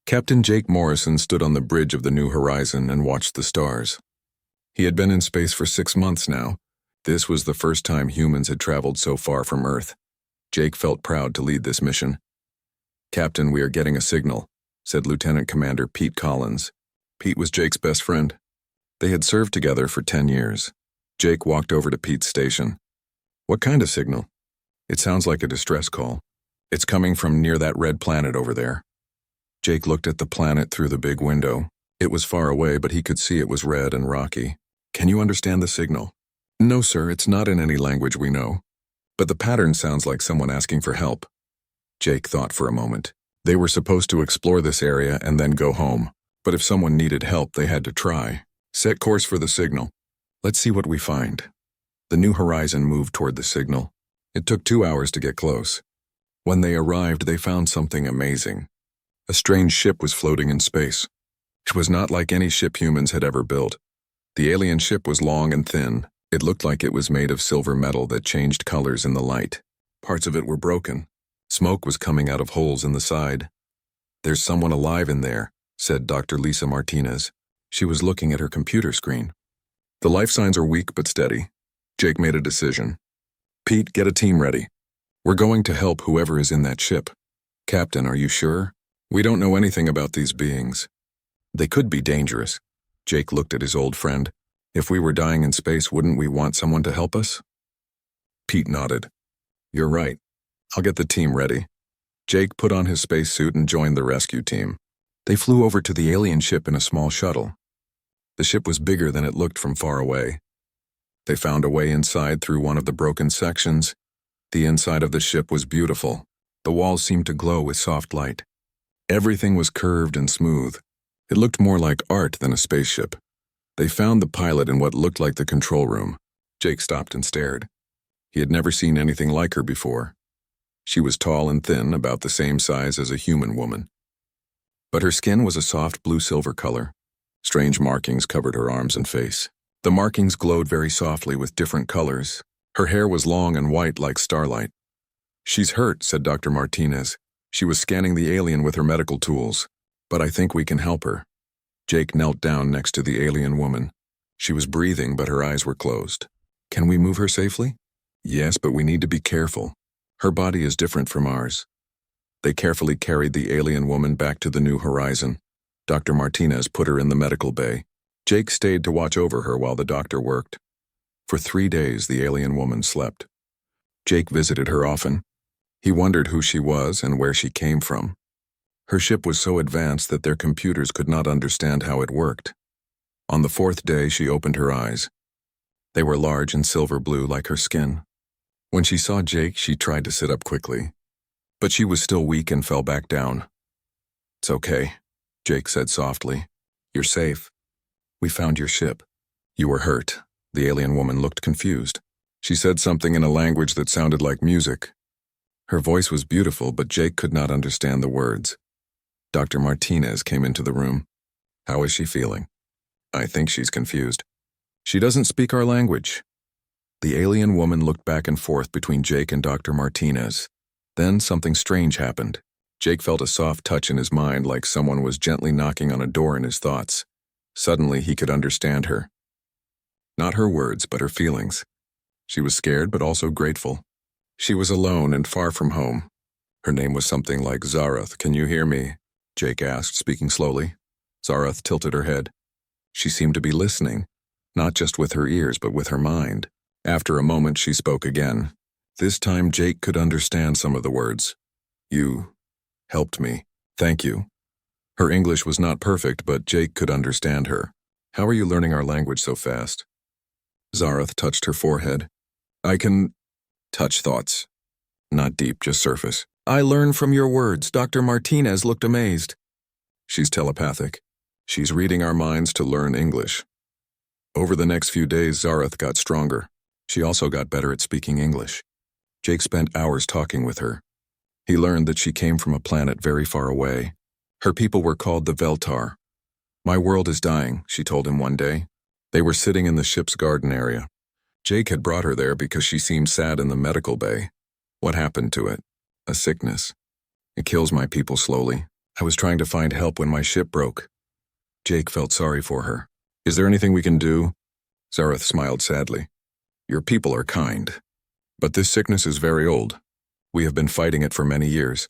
Captain Jake Morrison stood on the bridge of the New Horizon and watched the stars. He had been in space for 6 months now. This was the first time humans had traveled so far from Earth. Jake felt proud to lead this mission. "Captain, we are getting a signal," said Lieutenant Commander Pete Collins. Pete was Jake's best friend. They had served together for 10 years. Jake walked over to Pete's station. "What kind of signal?" "It sounds like a distress call. It's coming from near that red planet over there." Jake looked at the planet through the big window. It was far away, but he could see it was red and rocky. "Can you understand the signal?" "No, sir, it's not in any language we know. But the pattern sounds like someone asking for help." Jake thought for a moment. They were supposed to explore this area and then go home. But if someone needed help, they had to try. "Set course for the signal. Let's see what we find." The New Horizon moved toward the signal. It took 2 hours to get close. When they arrived, they found something amazing. A strange ship was floating in space. It was not like any ship humans had ever built. The alien ship was long and thin. It looked like it was made of silver metal that changed colors in the light. Parts of it were broken. Smoke was coming out of holes in the side. "There's someone alive in there," said Dr. Lisa Martinez. She was looking at her computer screen. "The life signs are weak but steady." Jake made a decision. "Pete, get a team ready. We're going to help whoever is in that ship." "Captain, are you sure? We don't know anything about these beings. They could be dangerous." Jake looked at his old friend. "If we were dying in space, wouldn't we want someone to help us?" Pete nodded. "You're right. I'll get the team ready." Jake put on his spacesuit and joined the rescue team. They flew over to the alien ship in a small shuttle. The ship was bigger than it looked from far away. They found a way inside through one of the broken sections. The inside of the ship was beautiful. The walls seemed to glow with soft light. Everything was curved and smooth. It looked more like art than a spaceship. They found the pilot in what looked like the control room. Jake stopped and stared. He had never seen anything like her before. She was tall and thin, about the same size as a human woman. But her skin was a soft blue-silver color. Strange markings covered her arms and face. The markings glowed very softly with different colors. Her hair was long and white like starlight. "She's hurt," said Dr. Martinez. "She was scanning the alien with her medical tools. But I think we can help her." Jake knelt down next to the alien woman. She was breathing, but her eyes were closed. "Can we move her safely?" "Yes, but we need to be careful. Her body is different from ours." They carefully carried the alien woman back to the New Horizon. Dr. Martinez put her in the medical bay. Jake stayed to watch over her while the doctor worked. For 3 days, the alien woman slept. Jake visited her often. He wondered who she was and where she came from. Her ship was so advanced that their computers could not understand how it worked. On the 4th day, she opened her eyes. They were large and silver blue like her skin. When she saw Jake, she tried to sit up quickly. But she was still weak and fell back down. "It's okay," Jake said softly. "You're safe. We found your ship." "You were hurt." The alien woman looked confused. She said something in a language that sounded like music. Her voice was beautiful, but Jake could not understand the words. Dr. Martinez came into the room. "How is she feeling?" "I think she's confused. She doesn't speak our language." The alien woman looked back and forth between Jake and Dr. Martinez. Then something strange happened. Jake felt a soft touch in his mind, like someone was gently knocking on a door in his thoughts. Suddenly, he could understand her. Not her words, but her feelings. She was scared, but also grateful. She was alone and far from home. Her name was something like Zarath. "Can you hear me?" Jake asked, speaking slowly. Zarath tilted her head. She seemed to be listening, not just with her ears, but with her mind. After a moment, she spoke again. This time, Jake could understand some of the words. "You helped me. Thank you." Her English was not perfect, but Jake could understand her. "How are you learning our language so fast?" Zarath touched her forehead. "I can touch thoughts. Not deep, just surface." "I learn from your words." Dr. Martinez looked amazed. "She's telepathic. She's reading our minds to learn English." Over the next few days, Zarath got stronger. She also got better at speaking English. Jake spent hours talking with her. He learned that she came from a planet very far away. Her people were called the Veltar. "My world is dying," she told him one day. They were sitting in the ship's garden area. Jake had brought her there because she seemed sad in the medical bay. "What happened to it?" "A sickness. It kills my people slowly. I was trying to find help when my ship broke. Jake felt sorry for her. Is there anything we can do? Zareth smiled sadly. Your people are kind. But this sickness is very old. We have been fighting it for many years.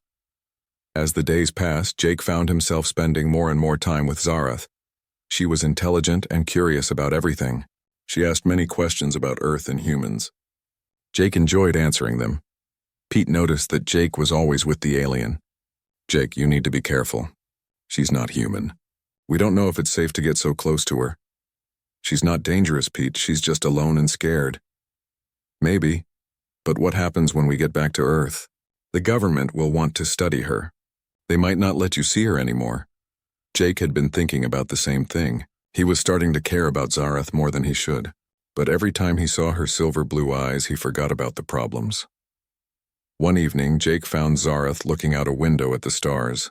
As the days passed, Jake found himself spending more and more time with Zareth. She was intelligent and curious about everything. She asked many questions about Earth and humans. Jake enjoyed answering them. Pete noticed that Jake was always with the alien. Jake, you need to be careful. She's not human. We don't know if it's safe to get so close to her. She's not dangerous, Pete. She's just alone and scared. Maybe. But what happens when we get back to Earth? The government will want to study her. They might not let you see her anymore. Jake had been thinking about the same thing. He was starting to care about Zareth more than he should. But every time he saw her silver blue eyes, he forgot about the problems. One evening, Jake found Zareth looking out a window at the stars.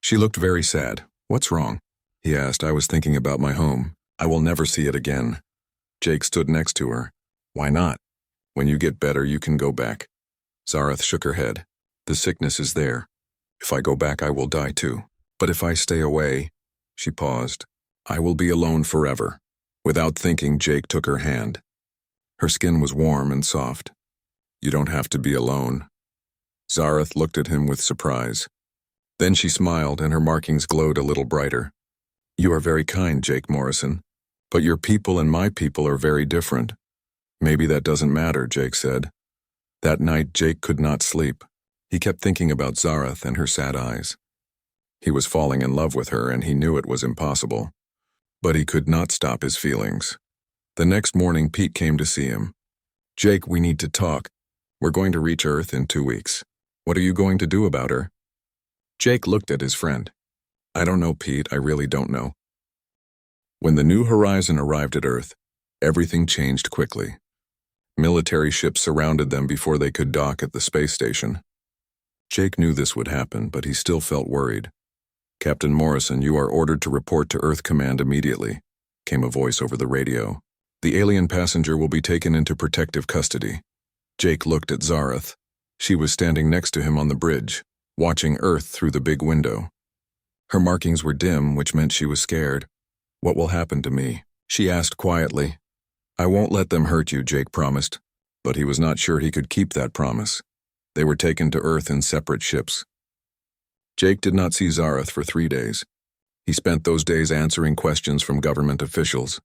She looked very sad. What's wrong? He asked. I was thinking about my home. I will never see it again. Jake stood next to her. Why not? When you get better, you can go back. Zareth shook her head. The sickness is there. If I go back, I will die too. But if I stay away, she paused, I will be alone forever. Without thinking, Jake took her hand. Her skin was warm and soft. You don't have to be alone. Zareth looked at him with surprise. Then she smiled and her markings glowed a little brighter. You are very kind, Jake Morrison. But your people and my people are very different. Maybe that doesn't matter, Jake said. That night, Jake could not sleep. He kept thinking about Zareth and her sad eyes. He was falling in love with her and he knew it was impossible. But he could not stop his feelings. The next morning, Pete came to see him. Jake, we need to talk. We're going to reach Earth in 2 weeks. What are you going to do about her? Jake looked at his friend. I don't know, Pete, I really don't know. When the New Horizon arrived at Earth, everything changed quickly. Military ships surrounded them before they could dock at the space station. Jake knew this would happen, but he still felt worried. Captain Morrison, you are ordered to report to Earth Command immediately, came a voice over the radio. The alien passenger will be taken into protective custody. Jake looked at Zareth. She was standing next to him on the bridge, watching Earth through the big window. Her markings were dim, which meant she was scared. What will happen to me? She asked quietly. I won't let them hurt you, Jake promised. But he was not sure he could keep that promise. They were taken to Earth in separate ships. Jake did not see Zareth for 3 days. He spent those days answering questions from government officials.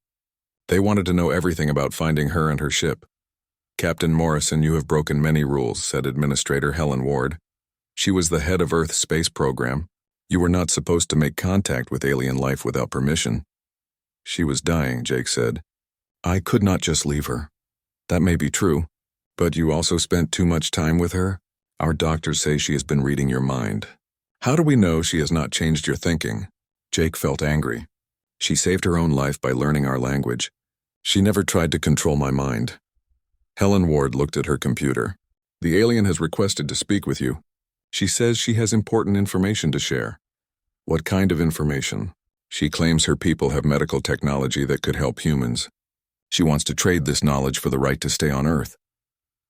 They wanted to know everything about finding her and her ship. Captain Morrison, you have broken many rules, said Administrator Helen Ward. She was the head of Earth's space program. You were not supposed to make contact with alien life without permission. She was dying, Jake said. I could not just leave her. That may be true, but you also spent too much time with her? Our doctors say she has been reading your mind. How do we know she has not changed your thinking? Jake felt angry. She saved her own life by learning our language. She never tried to control my mind. Helen Ward looked at her computer. The alien has requested to speak with you. She says she has important information to share. What kind of information? She claims her people have medical technology that could help humans. She wants to trade this knowledge for the right to stay on Earth.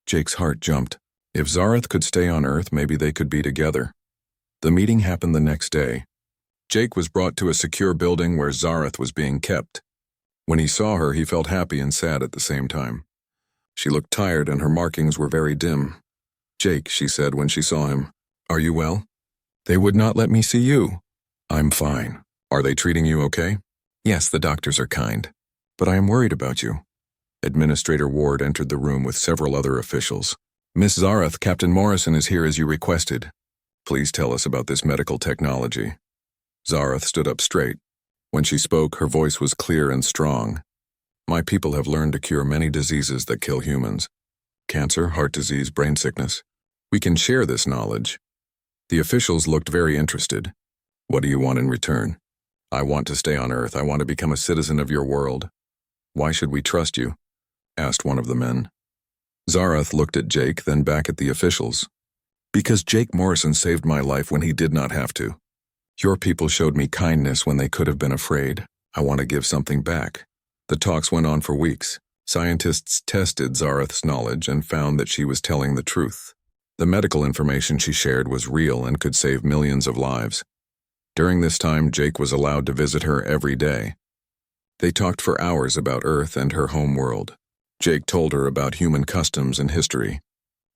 Jake's heart jumped. If Zareth could stay on Earth, maybe they could be together. The meeting happened the next day. Jake was brought to a secure building where Zareth was being kept. When he saw her, he felt happy and sad at the same time. She looked tired and her markings were very dim. Jake, she said when she saw him, are you well? They would not let me see you. I'm fine. Are they treating you okay? Yes, the doctors are kind. But I am worried about you. Administrator Ward entered the room with several other officials. Miss Zareth, Captain Morrison is here as you requested. Please tell us about this medical technology. Zareth stood up straight. When she spoke, her voice was clear and strong. My people have learned to cure many diseases that kill humans. Cancer, heart disease, brain sickness. We can share this knowledge. The officials looked very interested. What do you want in return? I want to stay on Earth. I want to become a citizen of your world. Why should we trust you? Asked one of the men. Zareth looked at Jake, then back at the officials. Because Jake Morrison saved my life when he did not have to. Your people showed me kindness when they could have been afraid. I want to give something back. The talks went on for weeks. Scientists tested Zareth's knowledge and found that she was telling the truth. The medical information she shared was real and could save millions of lives. During this time, Jake was allowed to visit her every day. They talked for hours about Earth and her home world. Jake told her about human customs and history.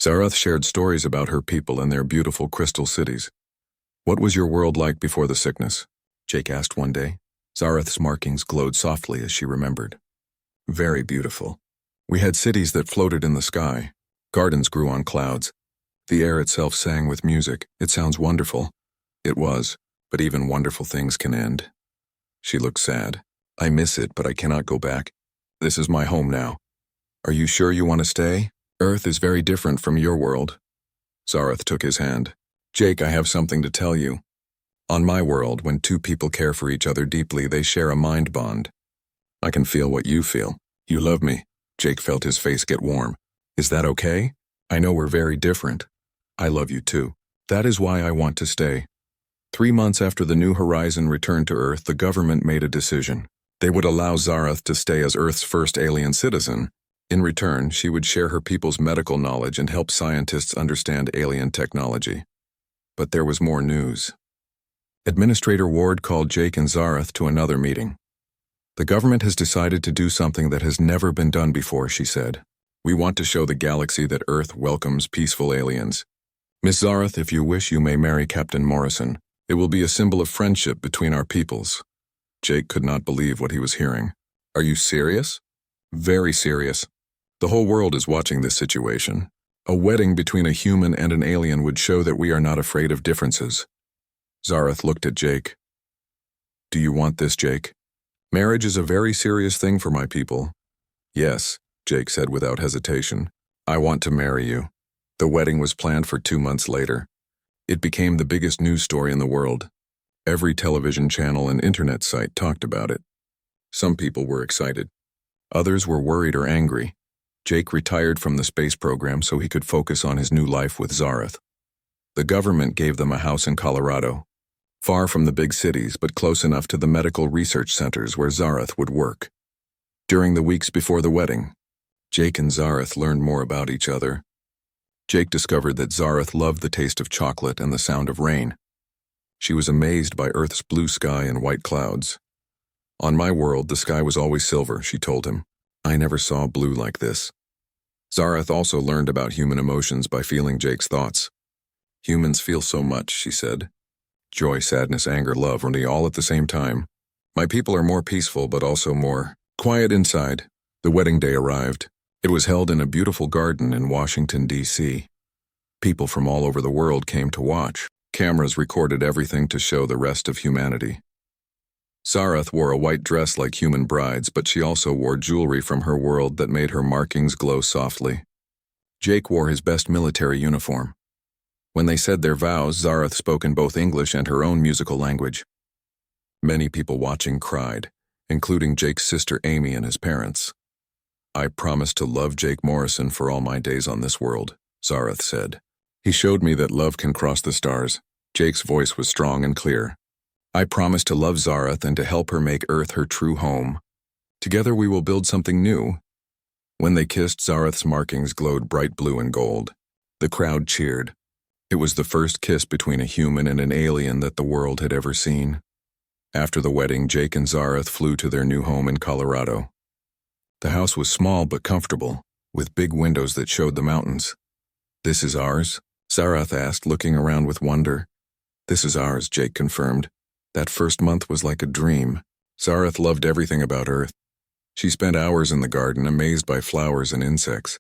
Zareth shared stories about her people and their beautiful crystal cities. "What was your world like before the sickness?" Jake asked one day. Zareth's markings glowed softly as she remembered. "Very beautiful. We had cities that floated in the sky. Gardens grew on clouds. The air itself sang with music. It sounds wonderful." It was, but even wonderful things can end. She looked sad. "I miss it, but I cannot go back. This is my home now. Are you sure you want to stay? Earth is very different from your world." Zareth took his hand. "Jake, I have something to tell you. On my world, when two people care for each other deeply, they share a mind bond. I can feel what you feel. You love me." Jake felt his face get warm. "Is that okay? I know we're very different. I love you too. That is why I want to stay." 3 months after the New Horizon returned to Earth, the government made a decision. They would allow Zareth to stay as Earth's first alien citizen. In return, she would share her people's medical knowledge and help scientists understand alien technology. But there was more news. Administrator Ward called Jake and Zareth to another meeting. "The government has decided to do something that has never been done before," she said. "We want to show the galaxy that Earth welcomes peaceful aliens. Miss Zareth, if you wish, you may marry Captain Morrison. It will be a symbol of friendship between our peoples." Jake could not believe what he was hearing. "Are you serious?" "Very serious. The whole world is watching this situation. A wedding between a human and an alien would show that we are not afraid of differences." Zareth looked at Jake. "Do you want this, Jake? Marriage is a very serious thing for my people." "Yes," Jake said without hesitation. "I want to marry you." The wedding was planned for 2 months later. It became the biggest news story in the world. Every television channel and internet site talked about it. Some people were excited. Others were worried or angry. Jake retired from the space program so he could focus on his new life with Zareth. The government gave them a house in Colorado, far from the big cities but close enough to the medical research centers where Zareth would work. During the weeks before the wedding, Jake and Zareth learned more about each other. Jake discovered that Zareth loved the taste of chocolate and the sound of rain. She was amazed by Earth's blue sky and white clouds. "On my world, the sky was always silver," she told him. "I never saw blue like this." Zareth also learned about human emotions by feeling Jake's thoughts. "Humans feel so much," she said. "Joy, sadness, anger, love, only all at the same time. My people are more peaceful but also more quiet inside." The wedding day arrived. It was held in a beautiful garden in Washington, D.C. People from all over the world came to watch. Cameras recorded everything to show the rest of humanity. Zareth wore a white dress like human brides, but she also wore jewelry from her world that made her markings glow softly. Jake wore his best military uniform. When they said their vows, Zareth spoke in both English and her own musical language. Many people watching cried, including Jake's sister Amy and his parents. "I promise to love Jake Morrison for all my days on this world," Zareth said. "He showed me that love can cross the stars." Jake's voice was strong and clear. "I promise to love Zareth and to help her make Earth her true home. Together we will build something new." When they kissed, Zareth's markings glowed bright blue and gold. The crowd cheered. It was the first kiss between a human and an alien that the world had ever seen. After the wedding, Jake and Zareth flew to their new home in Colorado. The house was small but comfortable, with big windows that showed the mountains. "This is ours?" Zareth asked, looking around with wonder. "This is ours," Jake confirmed. That first month was like a dream. Zareth loved everything about Earth. She spent hours in the garden, amazed by flowers and insects.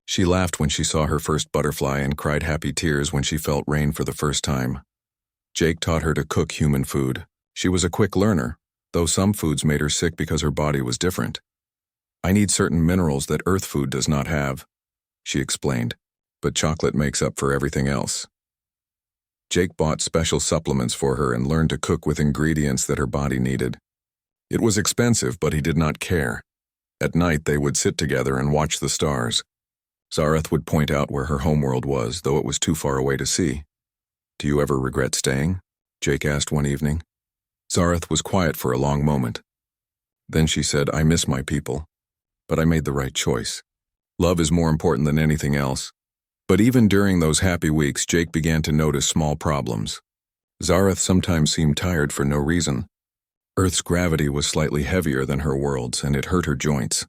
She laughed when she saw her first butterfly and cried happy tears when she felt rain for the first time. Jake taught her to cook human food. She was a quick learner, though some foods made her sick because her body was different. "I need certain minerals that Earth food does not have," she explained, "but chocolate makes up for everything else." Jake bought special supplements for her and learned to cook with ingredients that her body needed. It was expensive, but he did not care. At night, they would sit together and watch the stars. Zareth would point out where her homeworld was, though it was too far away to see. "Do you ever regret staying?" Jake asked one evening. Zareth was quiet for a long moment. Then she said, "I miss my people, but I made the right choice. Love is more important than anything else." But even during those happy weeks, Jake began to notice small problems. Zareth sometimes seemed tired for no reason. Earth's gravity was slightly heavier than her world's, and it hurt her joints.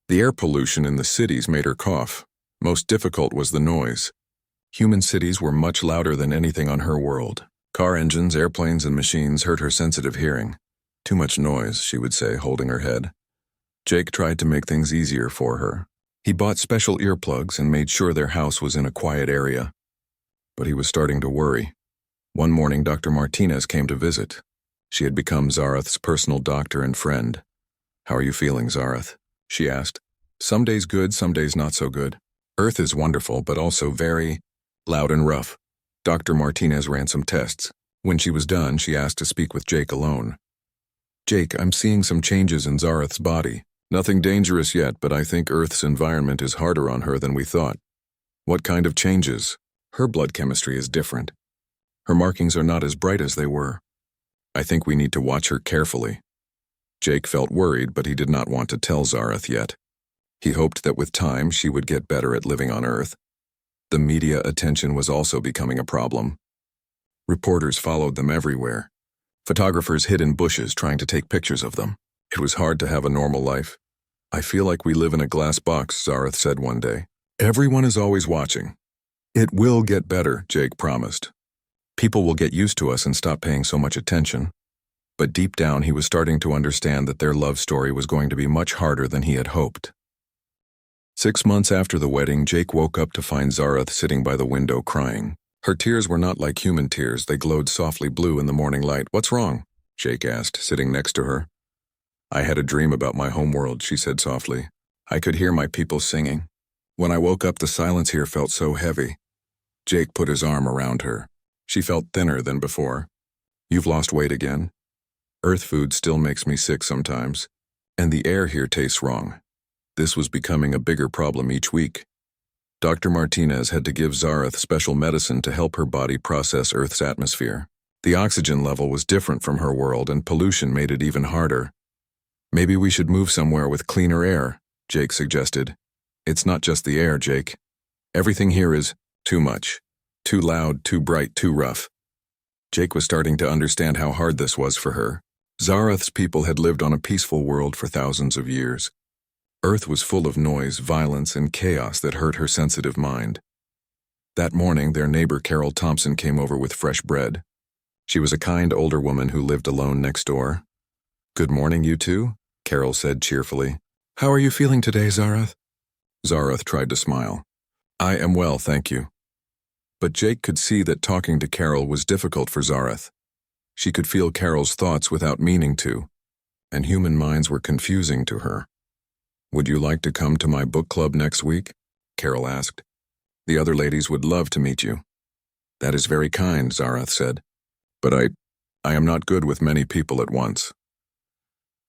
The air pollution in the cities made her cough. Most difficult was the noise. Human cities were much louder than anything on her world. Car engines, airplanes, and machines hurt her sensitive hearing. Too much noise, she would say, holding her head. Jake tried to make things easier for her. He bought special earplugs and made sure their house was in a quiet area. But he was starting to worry. One morning, Dr. Martinez came to visit. She had become Zareth's personal doctor and friend. "How are you feeling, Zareth?" she asked. "Some days good, some days not so good. Earth is wonderful, but also very loud and rough." Dr. Martinez ran some tests. When she was done, she asked to speak with Jake alone. "Jake, I'm seeing some changes in Zareth's body. Nothing dangerous yet, but I think Earth's environment is harder on her than we thought." "What kind of changes?" "Her blood chemistry is different. Her markings are not as bright as they were. I think we need to watch her carefully." Jake felt worried, but he did not want to tell Zareth yet. He hoped that with time she would get better at living on Earth. The media attention was also becoming a problem. Reporters followed them everywhere. Photographers hid in bushes trying to take pictures of them. It was hard to have a normal life. "I feel like we live in a glass box," Zareth said one day. "Everyone is always watching." "It will get better," Jake promised. "People will get used to us and stop paying so much attention." But deep down he was starting to understand that their love story was going to be much harder than he had hoped. 6 months after the wedding, Jake woke up to find Zareth sitting by the window crying. Her tears were not like human tears, they glowed softly blue in the morning light. "What's wrong?" Jake asked, sitting next to her. "I had a dream about my homeworld," she said softly. "I could hear my people singing. When I woke up, the silence here felt so heavy." Jake put his arm around her. She felt thinner than before. "You've lost weight again?" "Earth food still makes me sick sometimes. And the air here tastes wrong." This was becoming a bigger problem each week. Dr. Martinez had to give Zareth special medicine to help her body process Earth's atmosphere. The oxygen level was different from her world, and pollution made it even harder. "Maybe we should move somewhere with cleaner air," Jake suggested. "It's not just the air, Jake. Everything here is too much. Too loud, too bright, too rough." Jake was starting to understand how hard this was for her. Zareth's people had lived on a peaceful world for thousands of years. Earth was full of noise, violence, and chaos that hurt her sensitive mind. That morning, their neighbor Carol Thompson came over with fresh bread. She was a kind older woman who lived alone next door. "Good morning, you two," Carol said cheerfully. "How are you feeling today, Zareth?" Zareth tried to smile. "I am well, thank you." But Jake could see that talking to Carol was difficult for Zareth. She could feel Carol's thoughts without meaning to, and human minds were confusing to her. "Would you like to come to my book club next week?" Carol asked. "The other ladies would love to meet you." "That is very kind," Zareth said. "But I am not good with many people at once."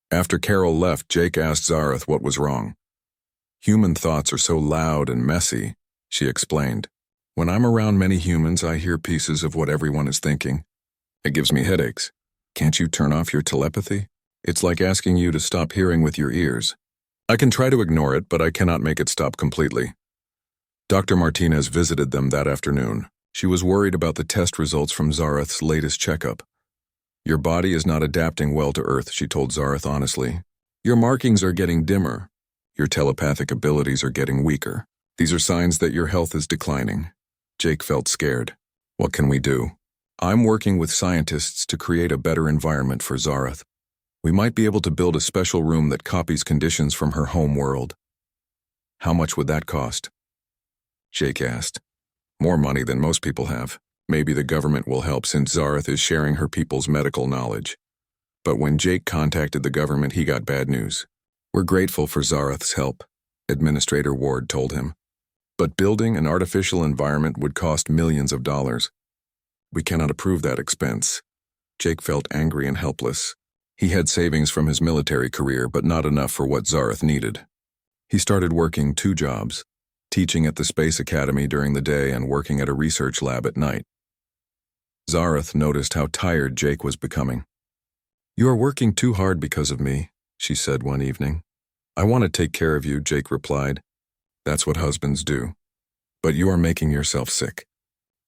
After Carol left, Jake asked Zareth what was wrong. "Human thoughts are so loud and messy," she explained. "When I'm around many humans, I hear pieces of what everyone is thinking. It gives me headaches. Can't you turn off your telepathy? It's like asking you to stop hearing with your ears. I can try to ignore it, but I cannot make it stop completely." Dr. Martinez visited them that afternoon. She was worried about the test results from Zareth's latest checkup. "Your body is not adapting well to Earth," she told Zareth honestly. "Your markings are getting dimmer. Your telepathic abilities are getting weaker. These are signs that your health is declining." Jake felt scared. "What can we do?" "I'm working with scientists to create a better environment for Zareth. We might be able to build a special room that copies conditions from her home world." "How much would that cost?" Jake asked. "More money than most people have. Maybe the government will help since Zareth is sharing her people's medical knowledge." But when Jake contacted the government, he got bad news. "We're grateful for Zareth's help," Administrator Ward told him. "But building an artificial environment would cost millions of dollars. We cannot approve that expense." Jake felt angry and helpless. He had savings from his military career, but not enough for what Zareth needed. He started working 2 jobs, teaching at the Space Academy during the day and working at a research lab at night. Zareth noticed how tired Jake was becoming. "You are working too hard because of me," she said one evening. "I want to take care of you," Jake replied. "That's what husbands do. But you are making yourself sick.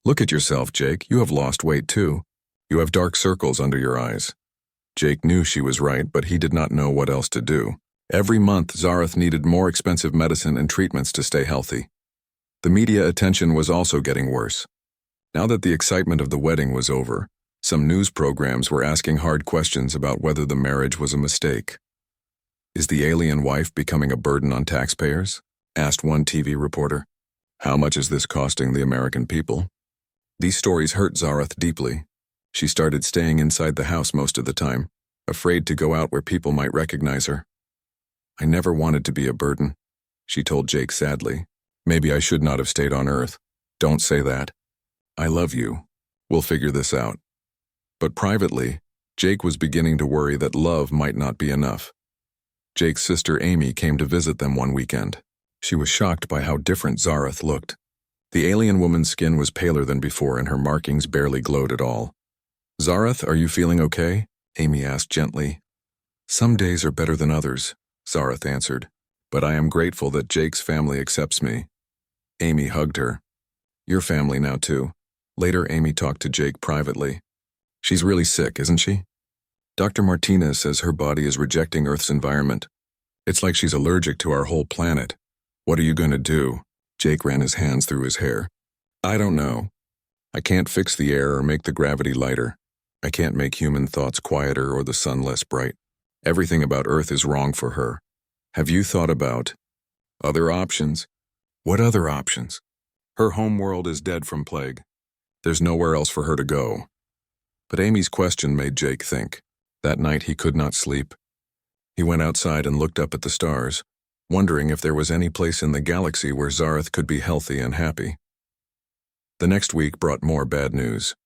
Look at yourself, Jake. You have lost weight too. You have dark circles under your eyes." Jake knew she was right, but he did not know what else to do. Every month, Zareth needed more expensive medicine and treatments to stay healthy. The media attention was also getting worse. Now that the excitement of the wedding was over, some news programs were asking hard questions about whether the marriage was a mistake. "Is the alien wife becoming a burden on taxpayers?" asked one TV reporter. "How much is this costing the American people?" These stories hurt Zareth deeply. She started staying inside the house most of the time, afraid to go out where people might recognize her. "I never wanted to be a burden," she told Jake sadly. "Maybe I should not have stayed on Earth." "Don't say that. I love you. We'll figure this out." But privately, Jake was beginning to worry that love might not be enough. Jake's sister Amy came to visit them one weekend. She was shocked by how different Zareth looked. The alien woman's skin was paler than before and her markings barely glowed at all. "Zareth, are you feeling okay?" Amy asked gently. "Some days are better than others," Zareth answered, "but I am grateful that Jake's family accepts me." Amy hugged her. "Your family now too." Later, Amy talked to Jake privately. "She's really sick, isn't she? Dr. Martinez says her body is rejecting Earth's environment. It's like she's allergic to our whole planet. What are you going to do?" Jake ran his hands through his hair. "I don't know. I can't fix the air or make the gravity lighter. I can't make human thoughts quieter or the sun less bright. Everything about Earth is wrong for her. Have you thought about other options?" "What other options?" "Her home world is dead from plague. There's nowhere else for her to go." But Amy's question made Jake think. That night he could not sleep. He went outside and looked up at the stars, wondering if there was any place in the galaxy where Zareth could be healthy and happy. The next week brought more bad news.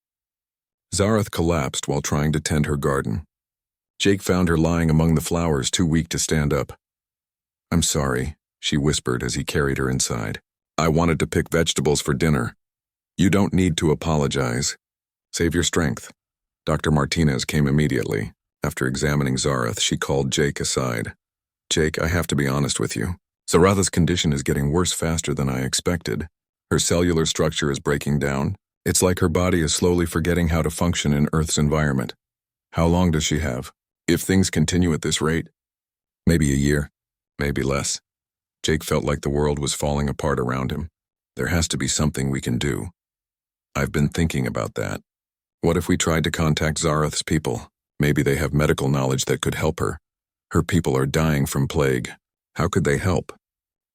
Zareth collapsed while trying to tend her garden. Jake found her lying among the flowers, too weak to stand up. "I'm sorry," she whispered as he carried her inside. "I wanted to pick vegetables for dinner. You don't need to apologize. Save your strength." Dr. Martinez came immediately. After examining Zareth, she called Jake aside. "Jake, I have to be honest with you. Zareth's condition is getting worse faster than I expected. Her cellular structure is breaking down. It's like her body is slowly forgetting how to function in Earth's environment." "How long does she have?" "If things continue at this rate, maybe a year, maybe less." Jake felt like the world was falling apart around him. "There has to be something we can do." "I've been thinking about that. What if we tried to contact Zareth's people? Maybe they have medical knowledge that could help her. Her people are dying from plague. How could they help?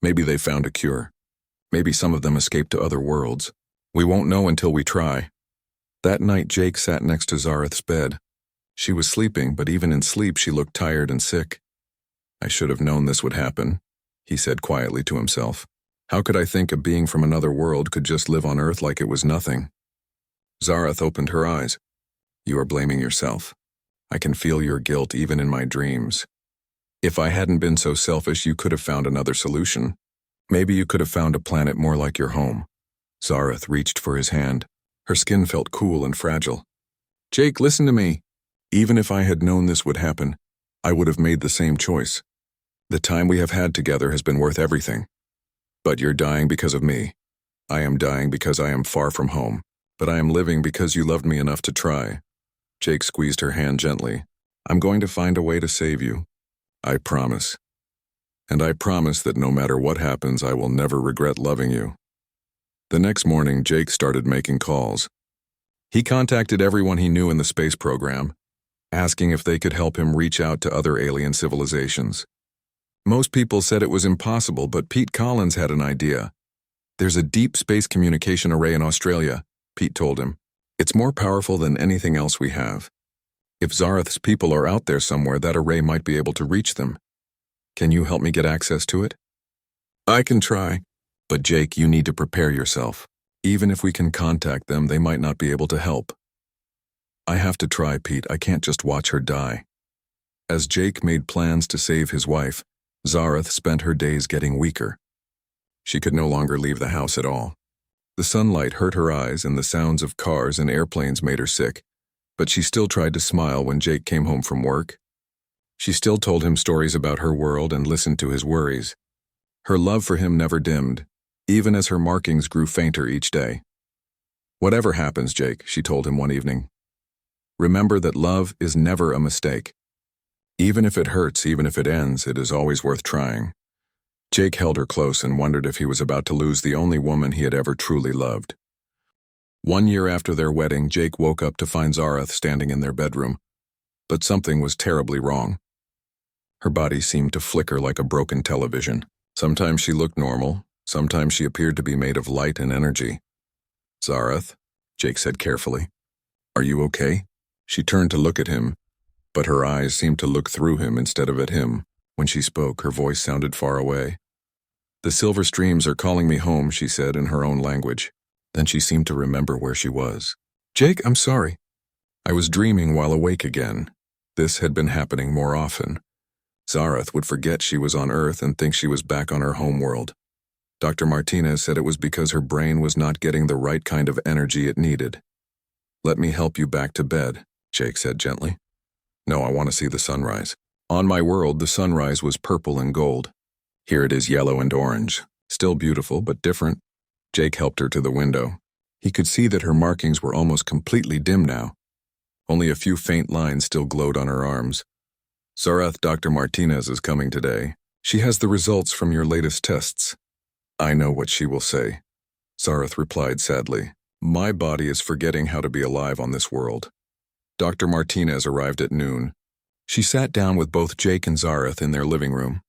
Maybe they found a cure. Maybe some of them escaped to other worlds. We won't know until we try." That night, Jake sat next to Zareth's bed. She was sleeping, but even in sleep she looked tired and sick. "I should have known this would happen," he said quietly to himself. "How could I think a being from another world could just live on Earth like it was nothing?" Zareth opened her eyes. "You are blaming yourself. I can feel your guilt even in my dreams. If I hadn't been so selfish, you could have found another solution. Maybe you could have found a planet more like your home." Zareth reached for his hand. Her skin felt cool and fragile. "Jake, listen to me. Even if I had known this would happen, I would have made the same choice. The time we have had together has been worth everything. But you're dying because of me. I am dying because I am far from home. But I am living because you loved me enough to try." Jake squeezed her hand gently. "I'm going to find a way to save you. I promise. And I promise that no matter what happens, I will never regret loving you." The next morning, Jake started making calls. He contacted everyone he knew in the space program, asking if they could help him reach out to other alien civilizations. Most people said it was impossible, but Pete Collins had an idea. "There's a deep space communication array in Australia," Pete told him. "It's more powerful than anything else we have. If Zareth's people are out there somewhere, that array might be able to reach them. Can you help me get access to it?" "I can try. But Jake, you need to prepare yourself. Even if we can contact them, they might not be able to help." "I have to try, Pete. I can't just watch her die." As Jake made plans to save his wife, Zareth spent her days getting weaker. She could no longer leave the house at all. The sunlight hurt her eyes and the sounds of cars and airplanes made her sick, but she still tried to smile when Jake came home from work. She still told him stories about her world and listened to his worries. Her love for him never dimmed, even as her markings grew fainter each day. "Whatever happens, Jake," she told him one evening, Remember that love is never a mistake. Even if it hurts, even if it ends, it is always worth trying. Jake held her close and wondered if he was about to lose the only woman he had ever truly loved. 1 year after their wedding, Jake woke up to find Zareth standing in their bedroom. But something was terribly wrong. Her body seemed to flicker like a broken television. Sometimes she looked normal, sometimes she appeared to be made of light and energy. "Zareth," Jake said carefully, "are you okay?" She turned to look at him, but her eyes seemed to look through him instead of at him. When she spoke, her voice sounded far away. "The silver streams are calling me home," she said in her own language. Then she seemed to remember where she was. "Jake, I'm sorry. I was dreaming while awake again." This had been happening more often. Zareth would forget she was on Earth and think she was back on her homeworld. Dr. Martinez said it was because her brain was not getting the right kind of energy it needed. "Let me help you back to bed," Jake said gently. "No, I want to see the sunrise." On my world, the sunrise was purple and gold. Here it is yellow and orange. Still beautiful, but different. Jake helped her to the window. He could see that her markings were almost completely dim now. Only a few faint lines still glowed on her arms. "Zareth, Dr. Martinez is coming today. She has the results from your latest tests." "I know what she will say," Zareth replied sadly. "My body is forgetting how to be alive on this world." Dr. Martinez arrived at noon. She sat down with both Jake and Zareth in their living room.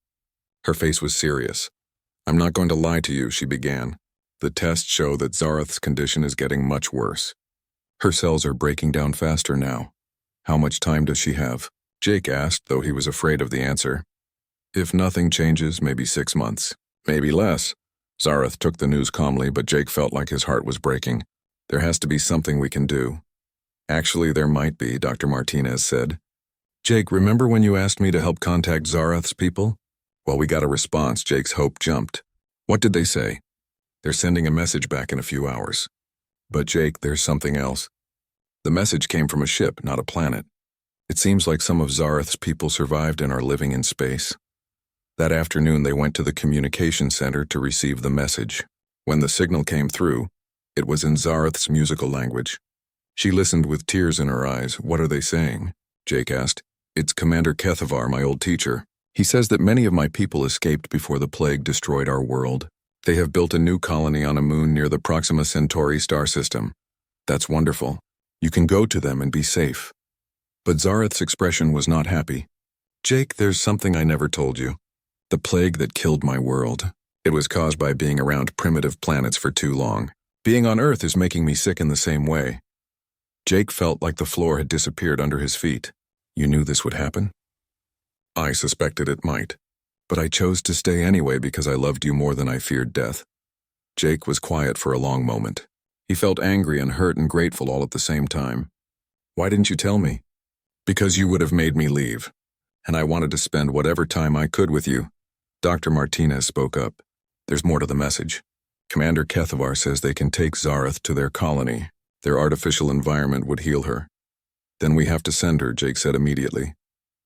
Her face was serious. "I'm not going to lie to you," she began. "The tests show that Zareth's condition is getting much worse. Her cells are breaking down faster now. How much time does she have?" Jake asked, though he was afraid of the answer. "If nothing changes, maybe 6 months. Maybe less." Zareth took the news calmly, but Jake felt like his heart was breaking. "There has to be something we can do." "Actually, there might be," Dr. Martinez said. "Jake, remember when you asked me to help contact Zareth's people?" Well, we got a response. Jake's hope jumped. "What did they say?" "They're sending a message back in a few hours." "But Jake, there's something else." "The message came from a ship, not a planet. It seems like some of Zareth's people survived and are living in space." That afternoon, they went to the communication center to receive the message. When the signal came through, it was in Zareth's musical language. She listened with tears in her eyes. "What are they saying?" Jake asked. "It's Commander Kethavar, my old teacher. He says that many of my people escaped before the plague destroyed our world. They have built a new colony on a moon near the Proxima Centauri star system. That's wonderful. You can go to them and be safe." But Zareth's expression was not happy. "Jake, there's something I never told you. The plague that killed my world. It was caused by being around primitive planets for too long. Being on Earth is making me sick in the same way." Jake felt like the floor had disappeared under his feet. "You knew this would happen?" "I suspected it might. But I chose to stay anyway because I loved you more than I feared death." Jake was quiet for a long moment. He felt angry and hurt and grateful all at the same time. "Why didn't you tell me?" "Because you would have made me leave. And I wanted to spend whatever time I could with you." Dr. Martinez spoke up. "There's more to the message. Commander Kethavar says they can take Zareth to their colony. Their artificial environment would heal her." "Then we have to send her," Jake said immediately.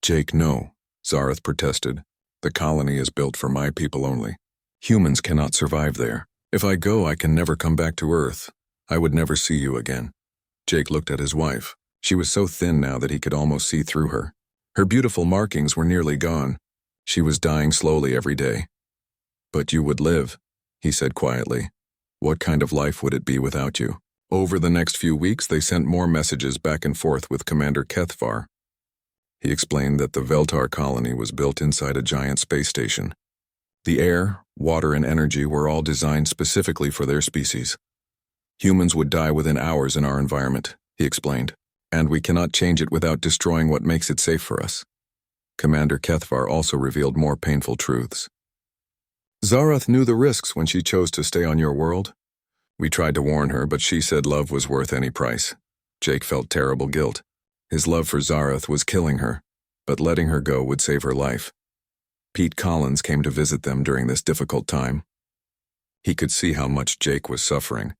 "Jake, no," Zareth protested. "The colony is built for my people only. Humans cannot survive there. If I go, I can never come back to Earth. I would never see you again." Jake looked at his wife. She was so thin now that he could almost see through her. Her beautiful markings were nearly gone. She was dying slowly every day. "But you would live," he said quietly. "What kind of life would it be without you?" Over the next few weeks, they sent more messages back and forth with Commander Kethavar. He explained that the Veltar colony was built inside a giant space station. The air, water, and energy were all designed specifically for their species. "Humans would die within hours in our environment," he explained, "and we cannot change it without destroying what makes it safe for us." Commander Kethavar also revealed more painful truths. "Zareth knew the risks when she chose to stay on your world. We tried to warn her, but she said love was worth any price." Jake felt terrible guilt. His love for Zareth was killing her, but letting her go would save her life. Pete Collins came to visit them during this difficult time. He could see how much Jake was suffering.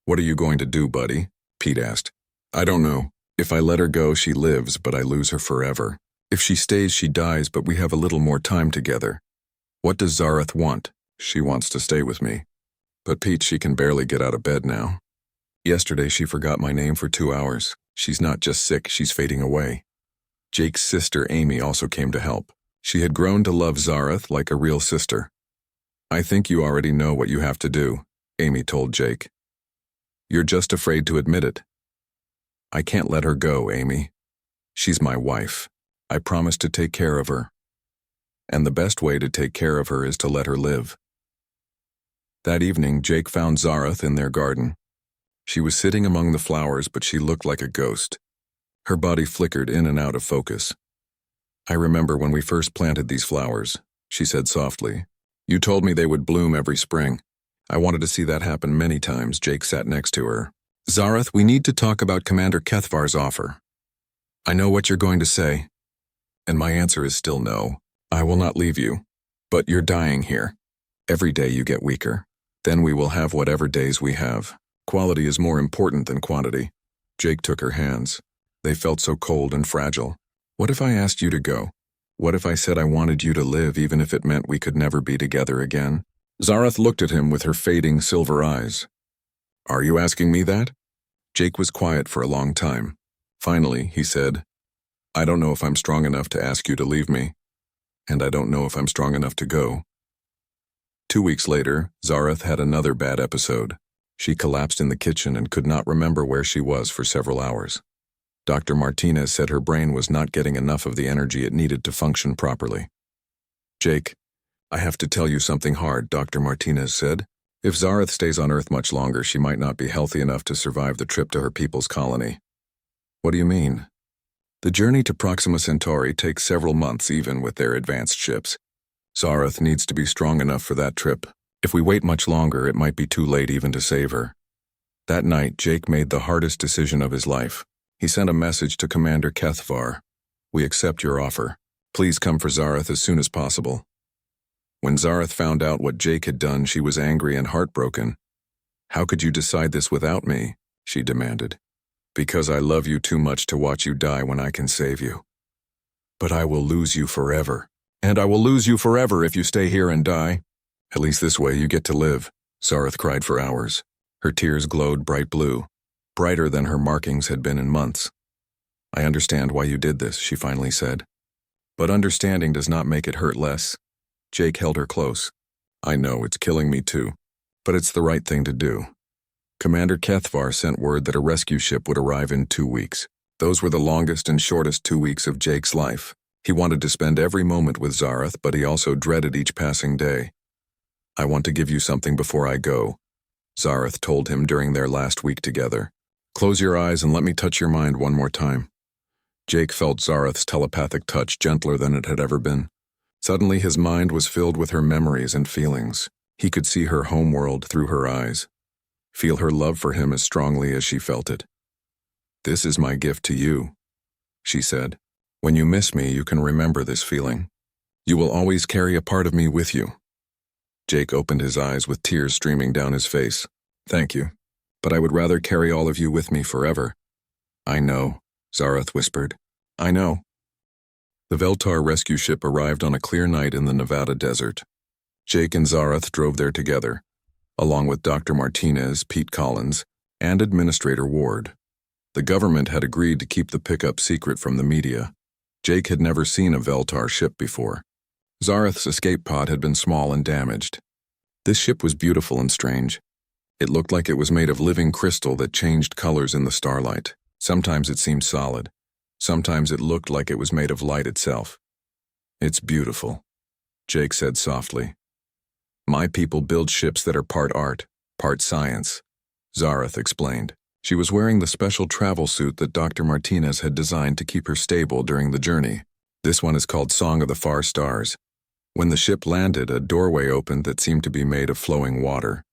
"What are you going to do, buddy?" Pete asked. "I don't know. If I let her go, she lives, but I lose her forever. If she stays, she dies, but we have a little more time together. What does Zareth want?" "She wants to stay with me." "But Pete, she can barely get out of bed now." Yesterday she forgot my name for 2 hours. She's not just sick, she's fading away. Jake's sister Amy also came to help. She had grown to love Zareth like a real sister. I think you already know what you have to do, Amy told Jake. You're just afraid to admit it. I can't let her go, Amy. She's my wife. I promised to take care of her. And the best way to take care of her is to let her live. That evening, Jake found Zareth in their garden. She was sitting among the flowers, but she looked like a ghost. Her body flickered in and out of focus. I remember when we first planted these flowers, she said softly. You told me they would bloom every spring. I wanted to see that happen many times. Jake sat next to her. Zareth, we need to talk about Commander Kethvar's offer. I know what you're going to say. And my answer is still no. I will not leave you. But you're dying here. Every day you get weaker. Then we will have whatever days we have. Quality is more important than quantity. Jake took her hands. They felt so cold and fragile. What if I asked you to go? What if I said I wanted you to live even if it meant we could never be together again? Zareth looked at him with her fading silver eyes. Are you asking me that? Jake was quiet for a long time. Finally, he said, I don't know if I'm strong enough to ask you to leave me. And I don't know if I'm strong enough to go. 2 weeks later, Zareth had another bad episode. She collapsed in the kitchen and could not remember where she was for several hours. Dr. Martinez said her brain was not getting enough of the energy it needed to function properly. Jake, I have to tell you something hard, Dr. Martinez said. If Zareth stays on Earth much longer, she might not be healthy enough to survive the trip to her people's colony. What do you mean? The journey to Proxima Centauri takes several months even with their advanced ships. Zareth needs to be strong enough for that trip. If we wait much longer, it might be too late even to save her. That night, Jake made the hardest decision of his life. He sent a message to Commander Kethvar. We accept your offer. Please come for Zareth as soon as possible. When Zareth found out what Jake had done, she was angry and heartbroken. How could you decide this without me? She demanded. Because I love you too much to watch you die when I can save you. But I will lose you forever. And I will lose you forever if you stay here and die. At least this way you get to live, Zareth cried for hours. Her tears glowed bright blue, brighter than her markings had been in months. I understand why you did this, she finally said. But understanding does not make it hurt less. Jake held her close. I know, it's killing me too. But it's the right thing to do. Commander Kethvar sent word that a rescue ship would arrive in 2 weeks. Those were the longest and shortest 2 weeks of Jake's life. He wanted to spend every moment with Zareth, but he also dreaded each passing day. I want to give you something before I go, Zareth told him during their last week together. Close your eyes and let me touch your mind one more time. Jake felt Zareth's telepathic touch gentler than it had ever been. Suddenly his mind was filled with her memories and feelings. He could see her homeworld through her eyes, feel her love for him as strongly as she felt it. This is my gift to you, she said. When you miss me, you can remember this feeling. You will always carry a part of me with you. Jake opened his eyes with tears streaming down his face. Thank you, but I would rather carry all of you with me forever. I know, Zareth whispered. I know. The Veltar rescue ship arrived on a clear night in the Nevada desert. Jake and Zareth drove there together, along with Dr. Martinez, Pete Collins, and Administrator Ward. The government had agreed to keep the pickup secret from the media. Jake had never seen a Veltar ship before. Zareth's escape pod had been small and damaged. This ship was beautiful and strange. It looked like it was made of living crystal that changed colors in the starlight. Sometimes it seemed solid. Sometimes it looked like it was made of light itself. It's beautiful, Jake said softly. My people build ships that are part art, part science, Zareth explained. She was wearing the special travel suit that Dr. Martinez had designed to keep her stable during the journey. This one is called Song of the Far Stars. When the ship landed, a doorway opened that seemed to be made of flowing water.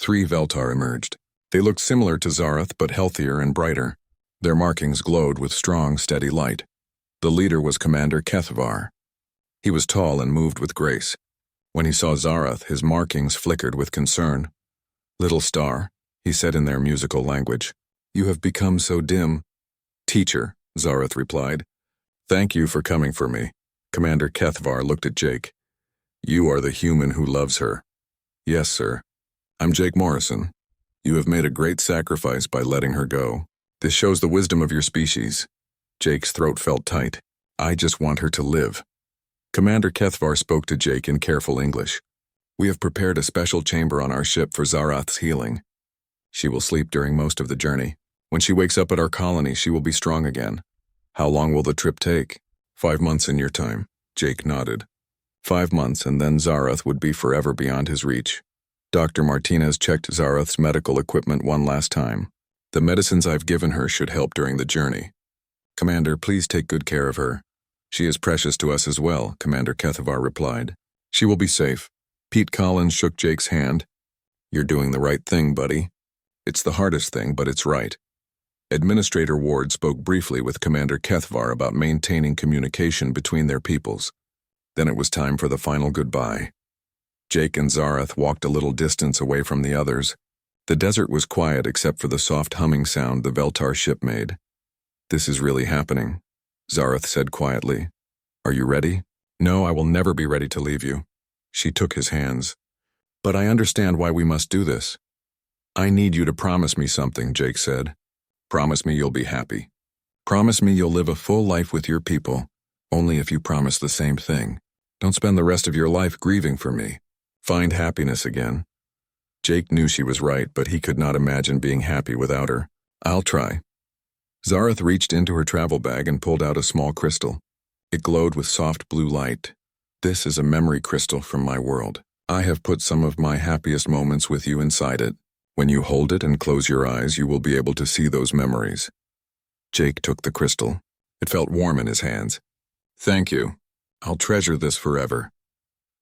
3 Veltar emerged. They looked similar to Zareth, but healthier and brighter. Their markings glowed with strong, steady light. The leader was Commander Kethvar. He was tall and moved with grace. When he saw Zareth, his markings flickered with concern. Little star, he said in their musical language, you have become so dim. Teacher, Zareth replied. Thank you for coming for me. Commander Kethvar looked at Jake. You are the human who loves her. Yes, sir. I'm Jake Morrison. You have made a great sacrifice by letting her go. This shows the wisdom of your species. Jake's throat felt tight. I just want her to live. Commander Kethvar spoke to Jake in careful English. We have prepared a special chamber on our ship for Zarath's healing. She will sleep during most of the journey. When she wakes up at our colony, she will be strong again. How long will the trip take? 5 months in your time. Jake nodded. 5 months, and then Zarath would be forever beyond his reach. Dr. Martinez checked Zarath's medical equipment one last time. The medicines I've given her should help during the journey. Commander, please take good care of her. She is precious to us as well, Commander Kethvar replied. She will be safe. Pete Collins shook Jake's hand. You're doing the right thing, buddy. It's the hardest thing, but it's right. Administrator Ward spoke briefly with Commander Kethvar about maintaining communication between their peoples. Then it was time for the final goodbye. Jake and Zarath walked a little distance away from the others. The desert was quiet except for the soft humming sound the Veltar ship made. This is really happening, Zarath said quietly. Are you ready? No, I will never be ready to leave you. She took his hands. But I understand why we must do this. I need you to promise me something, Jake said. Promise me you'll be happy. Promise me you'll live a full life with your people, only if you promise the same thing. Don't spend the rest of your life grieving for me. Find happiness again. Jake knew she was right, but he could not imagine being happy without her. I'll try. Zarath reached into her travel bag and pulled out a small crystal. It glowed with soft blue light. This is a memory crystal from my world. I have put some of my happiest moments with you inside it. When you hold it and close your eyes, you will be able to see those memories. Jake took the crystal. It felt warm in his hands. Thank you. I'll treasure this forever.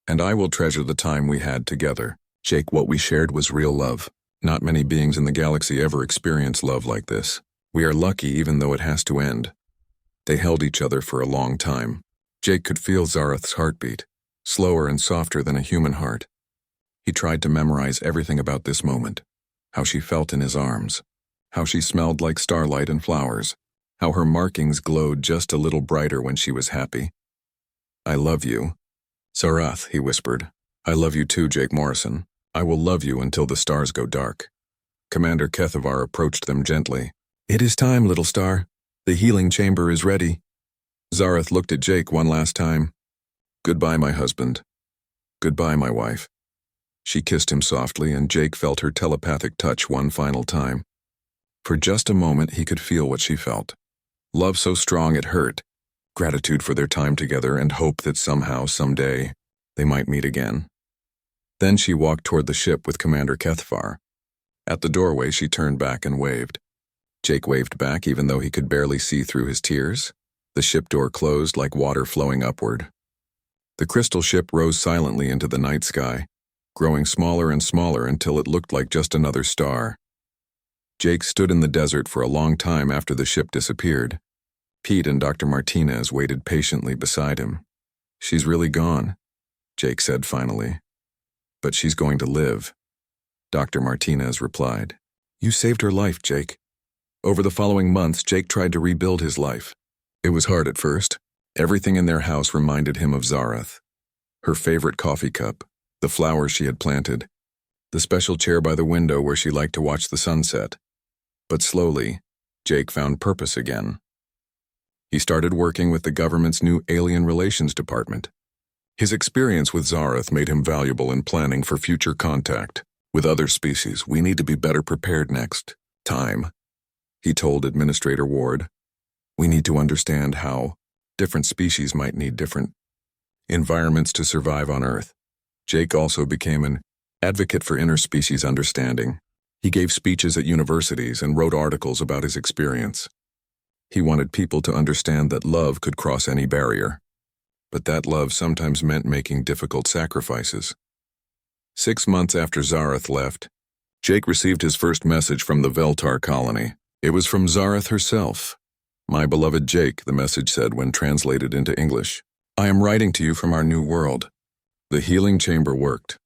And I will treasure the time we had together. Jake, what we shared was real love. Not many beings in the galaxy ever experience love like this. We are lucky even though it has to end. They held each other for a long time. Jake could feel Zarath's heartbeat, slower and softer than a human heart. He tried to memorize everything about this moment. How she felt in his arms, how she smelled like starlight and flowers, how her markings glowed just a little brighter when she was happy. I love you. Zarath, he whispered. I love you too, Jake Morrison. I will love you until the stars go dark. Commander Kethvar approached them gently. It is time, little star. The healing chamber is ready. Zarath looked at Jake one last time. Goodbye, my husband. Goodbye, my wife. She kissed him softly, and Jake felt her telepathic touch one final time. For just a moment, he could feel what she felt. Love so strong it hurt. Gratitude for their time together and hope that somehow, someday, they might meet again. Then she walked toward the ship with Commander Kethvar. At the doorway, she turned back and waved. Jake waved back even though he could barely see through his tears. The ship door closed like water flowing upward. The crystal ship rose silently into the night sky, growing smaller and smaller until it looked like just another star. Jake stood in the desert for a long time after the ship disappeared. Pete and Dr. Martinez waited patiently beside him. She's really gone, Jake said finally. But she's going to live, Dr. Martinez replied. You saved her life, Jake. Over the following months, Jake tried to rebuild his life. It was hard at first. Everything in their house reminded him of Zarath. Her favorite coffee cup, the flowers she had planted, the special chair by the window where she liked to watch the sunset. But slowly, Jake found purpose again. He started working with the government's new Alien Relations Department. His experience with Zarath made him valuable in planning for future contact with other species. We need to be better prepared next time, he told Administrator Ward. We need to understand how different species might need different environments to survive on Earth. Jake also became an advocate for interspecies understanding. He gave speeches at universities and wrote articles about his experience. He wanted people to understand that love could cross any barrier, but that love sometimes meant making difficult sacrifices. 6 months after Zarath left, Jake received his first message from the Veltar colony. It was from Zarath herself. My beloved Jake, the message said when translated into English. I am writing to you from our new world. The healing chamber worked.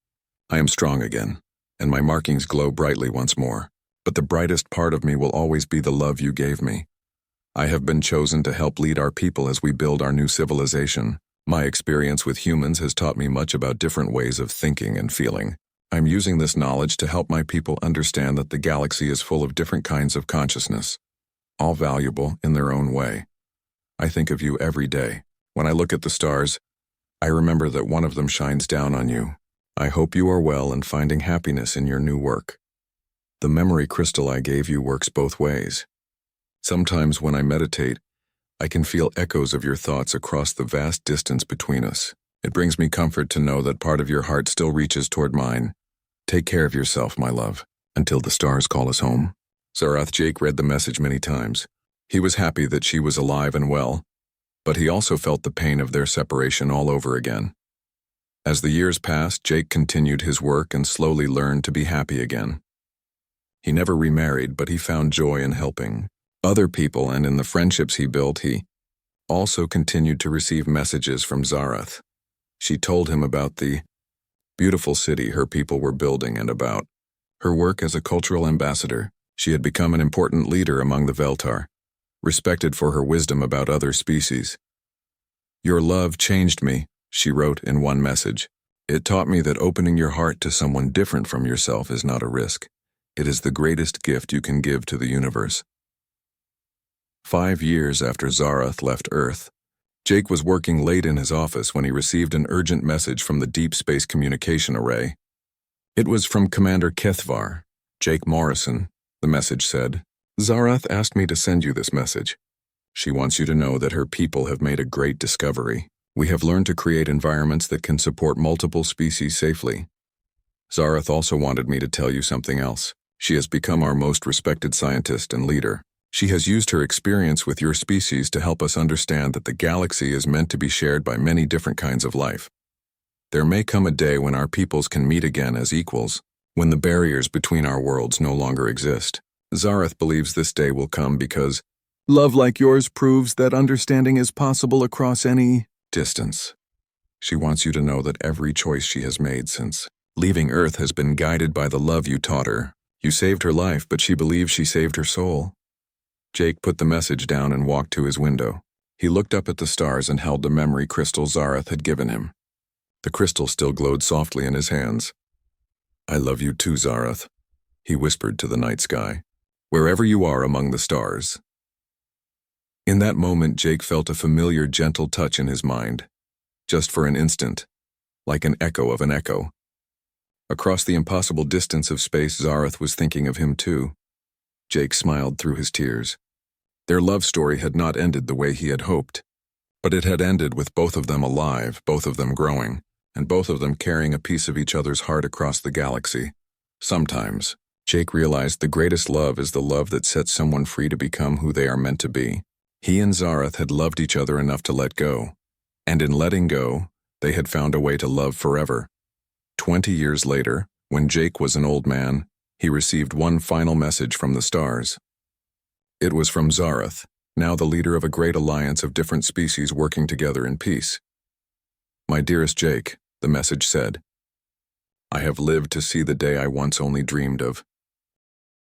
I am strong again, and my markings glow brightly once more. But the brightest part of me will always be the love you gave me. I have been chosen to help lead our people as we build our new civilization. My experience with humans has taught me much about different ways of thinking and feeling. I'm using this knowledge to help my people understand that the galaxy is full of different kinds of consciousness, all valuable in their own way. I think of you every day. When I look at the stars, I remember that one of them shines down on you. I hope you are well and finding happiness in your new work. The memory crystal I gave you works both ways. Sometimes when I meditate, I can feel echoes of your thoughts across the vast distance between us. It brings me comfort to know that part of your heart still reaches toward mine. Take care of yourself, my love, until the stars call us home. Zarath. Jake read the message many times. He was happy that she was alive and well, but he also felt the pain of their separation all over again. As the years passed, Jake continued his work and slowly learned to be happy again. He never remarried, but he found joy in helping other people, and in the friendships he built, he also continued to receive messages from Zarath. She told him about the beautiful city her people were building and about her work as a cultural ambassador. She had become an important leader among the Veltar, respected for her wisdom about other species. Your love changed me, she wrote in one message. It taught me that opening your heart to someone different from yourself is not a risk. It is the greatest gift you can give to the universe. 5 years after Zarath left Earth, Jake was working late in his office when he received an urgent message from the Deep Space Communication Array. It was from Commander Kethvar, Jake Morrison. The message said, Zarath asked me to send you this message. She wants you to know that her people have made a great discovery. We have learned to create environments that can support multiple species safely. Zarath also wanted me to tell you something else. She has become our most respected scientist and leader. She has used her experience with your species to help us understand that the galaxy is meant to be shared by many different kinds of life. There may come a day when our peoples can meet again as equals, when the barriers between our worlds no longer exist. Zarath believes this day will come because love like yours proves that understanding is possible across any distance. She wants you to know that every choice she has made since leaving Earth has been guided by the love you taught her. You saved her life, but she believes she saved her soul. Jake put the message down and walked to his window. He looked up at the stars and held the memory crystal Zarath had given him. The crystal still glowed softly in his hands. I love you too, Zarath, he whispered to the night sky, wherever you are among the stars. In that moment, Jake felt a familiar, gentle touch in his mind, just for an instant, like an echo of an echo. Across the impossible distance of space, Zarath was thinking of him too. Jake smiled through his tears. Their love story had not ended the way he had hoped, but it had ended with both of them alive, both of them growing, and both of them carrying a piece of each other's heart across the galaxy. Sometimes, Jake realized the greatest love is the love that sets someone free to become who they are meant to be. He and Zarath had loved each other enough to let go, and in letting go, they had found a way to love forever. 20 years later, when Jake was an old man, he received one final message from the stars. It was from Zarath, now the leader of a great alliance of different species working together in peace. My dearest Jake, the message said, I have lived to see the day I once only dreamed of.